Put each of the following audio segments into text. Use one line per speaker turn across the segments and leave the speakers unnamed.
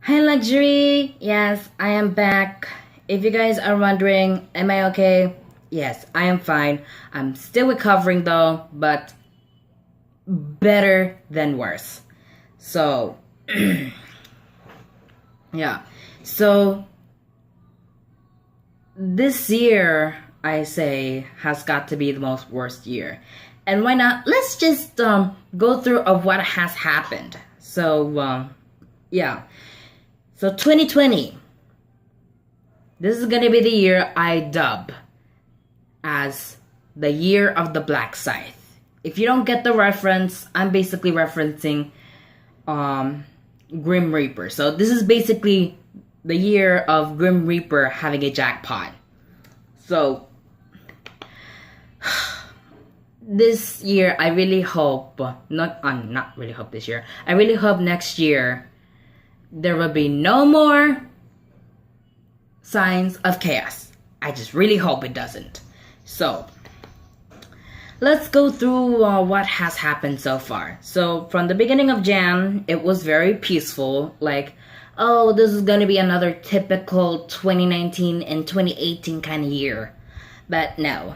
Hi, Luxury! Yes, I am back. If you guys are wondering, am I okay? Yes, I am fine. I'm still recovering though, but better than worse. So, yeah. So, this year, I say, has got to be the most worst year. And why not? Let's just go through of what has happened. So, yeah. So 2020. This is gonna be the year I dub as the year of the Black Scythe. If you don't get the reference, I'm basically referencing Grim Reaper. So this is basically the year of Grim Reaper having a jackpot. So this year, I really hope not really hope this year. I really hope next year there will be no more signs of chaos. I just really hope it doesn't. So, let's go through what has happened so far. So, from the beginning of Jan, it was very peaceful. Like, oh, this is gonna be another typical 2019 and 2018 kind of year. But no.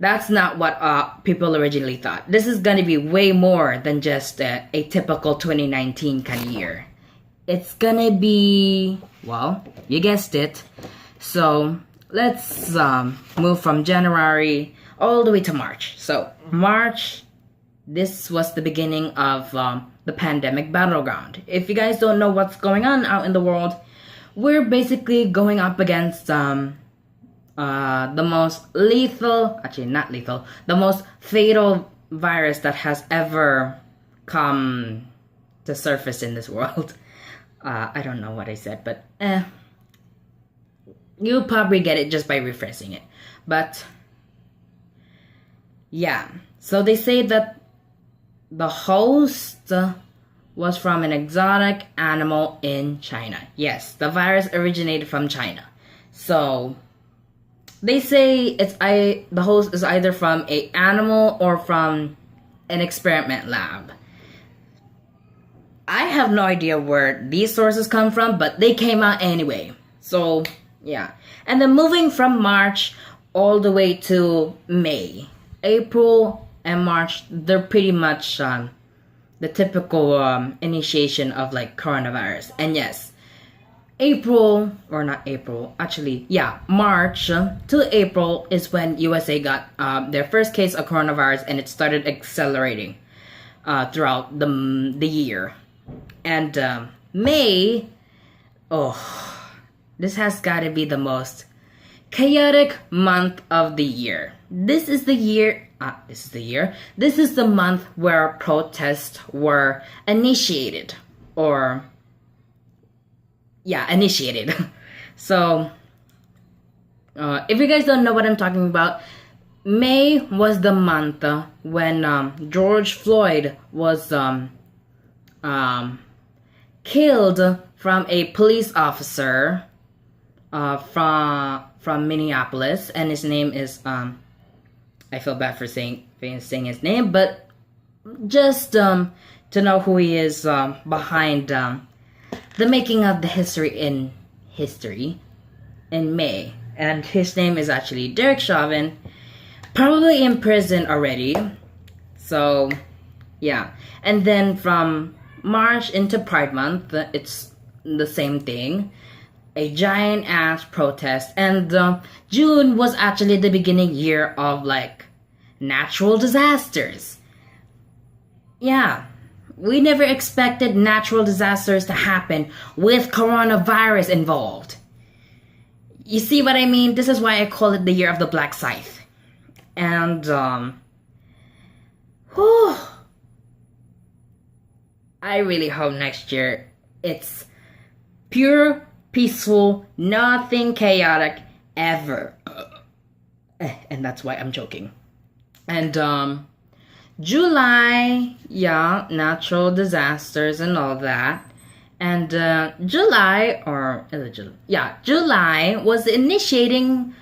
That's not what people originally thought. This is gonna be way more than just a typical 2019 kind of year. It's gonna be, well, you guessed it. So let's move from January all the way to March. So March, this was the beginning of the pandemic battleground. If you guys don't know what's going on out in the world, we're basically going up against the most lethal, actually not lethal, the most fatal virus that has ever come to surface in this world. I don't know what I said, but you'll probably get it just by rephrasing it. But yeah, so they say that the host was from an exotic animal in China. Yes, the virus originated from China. So they say the host is either from an animal or from an experiment lab. I have no idea where these sources come from, but they came out anyway. So, yeah. And then moving from March all the way to May. April and March, they're pretty much the typical initiation of like coronavirus. And yes, March to April is when USA got their first case of coronavirus, and it started accelerating throughout the year. And May, this has got to be the most chaotic month of the year. This is the month where protests were initiated. So, if you guys don't know what I'm talking about, May was the month when George Floyd was killed from a police officer from Minneapolis, and his name is I feel bad for saying his name, but just to know who he is behind the making of the history in May. And his name is actually Derek Chauvin, probably in prison already. So yeah. And then from March into Pride Month, it's the same thing. A giant ass protest. And June was actually the beginning year of like natural disasters. Yeah. We never expected natural disasters to happen with coronavirus involved. You see what I mean? This is why I call it the year of the Black Scythe. And I really hope next year it's pure, peaceful, nothing chaotic ever. And that's why I'm joking. And July, yeah, natural disasters and all that. And July was the initiation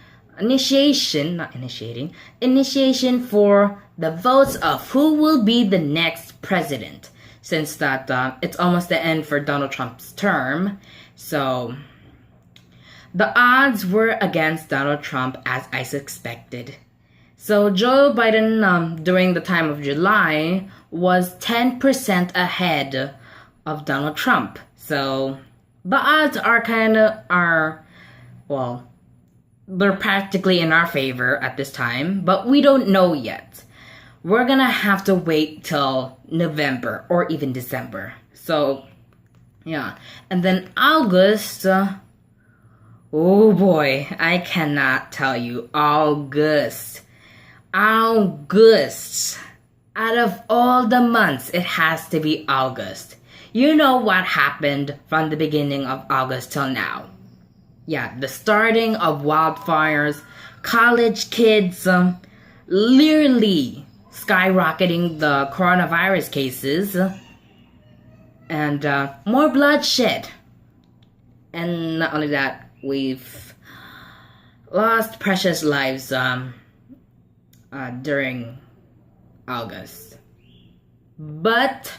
for the votes of who will be the next president. since that it's almost the end for Donald Trump's term. So the odds were against Donald Trump as I expected. So Joe Biden during the time of July was 10% ahead of Donald Trump. So the odds well, they're practically in our favor at this time, but we don't know yet. We're gonna have to wait till November or even December. So, yeah. And then August, oh boy, I cannot tell you. August. Out of all the months, it has to be August. You know what happened from the beginning of August till now. Yeah, the starting of wildfires, college kids literally skyrocketing the coronavirus cases, and more bloodshed. And not only that, we've lost precious lives during August. But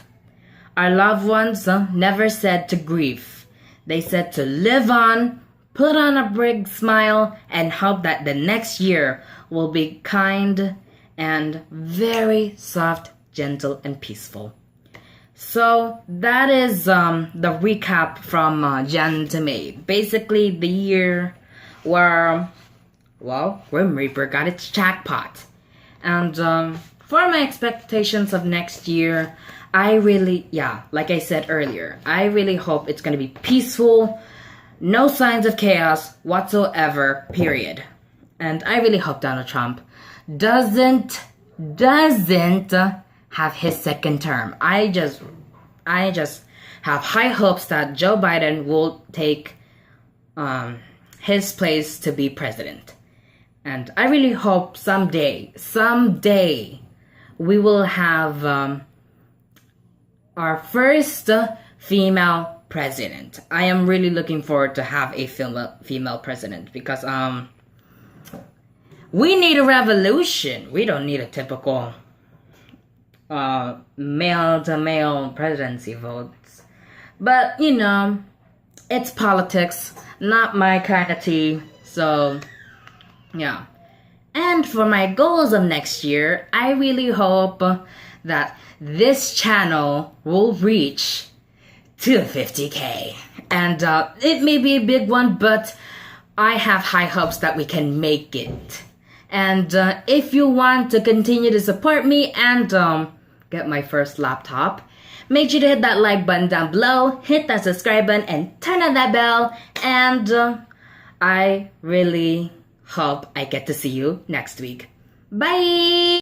our loved ones never said to grieve. They said to live on, put on a big smile, and hope that the next year will be kind and very soft, gentle, and peaceful. So that is the recap from Jan to May. Basically, the year where, well, Grim Reaper got its jackpot. And for my expectations of next year, I really, like I said earlier, I really hope it's going to be peaceful, no signs of chaos whatsoever, period. And I really hope Donald Trump doesn't have his second term. I just have high hopes that Joe Biden will take his place to be president. And I really hope someday, we will have our first female president. I am really looking forward to have a female president because we need a revolution. We don't need a typical male-to-male presidency votes. But, you know, it's politics, not my kind of tea. So, yeah. And for my goals of next year, I really hope that this channel will reach to 50K. And it may be a big one, but I have high hopes that we can make it. And if you want to continue to support me and get my first laptop, make sure to hit that like button down below, hit that subscribe button, and turn on that bell. And I really hope I get to see you next week. Bye!